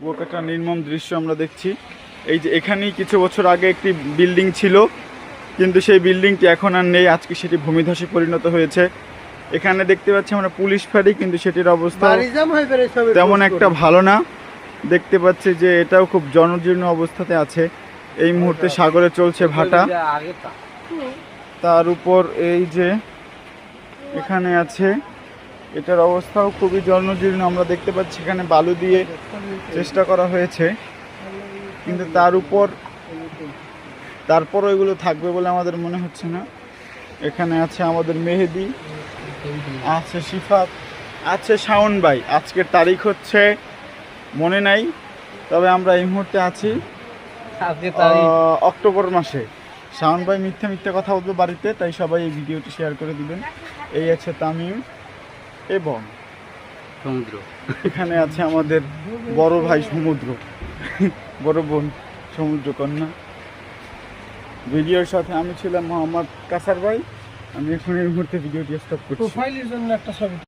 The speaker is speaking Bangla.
কুয়াকাটা নির্মম দৃশ্য আমরা দেখছি। এই যে এখানেই কিছু বছর আগে একটি বিল্ডিং ছিল, কিন্তু সেই বিল্ডিংটি এখন আর নেই। আজকে সেটি ভূমিধসে পরিণত হয়েছে। এখানে দেখতে পাচ্ছি আমরা পুলিশ ফাঁড়ি, কিন্তু সেটির অবস্থা তেমন একটা ভালো না। দেখতে পাচ্ছি যে এটাও খুব জনজীর্ণ অবস্থাতে আছে। এই মুহূর্তে সাগরে চলছে ভাটা, তার উপর এই যে এখানে আছে, এটার অবস্থাও খুবই জনজীর্ণ। আমরা দেখতে পাচ্ছি এখানে বালু দিয়ে চেষ্টা করা হয়েছে, কিন্তু তারপরও এগুলো থাকবে বলে আমাদের মনে হচ্ছে না। এখানে আছে আমাদের মেহেদি, আছে শিফাত, আছে শাওন ভাই। আজকের তারিখ হচ্ছে মনে নাই, তবে আমরা এই মুহূর্তে আছি অক্টোবর মাসে। শাওন ভাই মিথ্যা কথা বলবে বাড়িতে, তাই সবাই এই ভিডিওটি শেয়ার করে দিবেন। এই আছে তামিম এবং সমুদ্র। এখানে আছে আমাদের বড় ভাই সমুদ্র, বড় বোন সমুদ্র কন্যা। ভিডিওর সাথে আমি ছিলাম মোহাম্মদ কাসার ভাই। আমি এখন এই মুহূর্তে ভিডিওটি স্টপ করছি। প্রোফাইলের জন্য একটা ছবি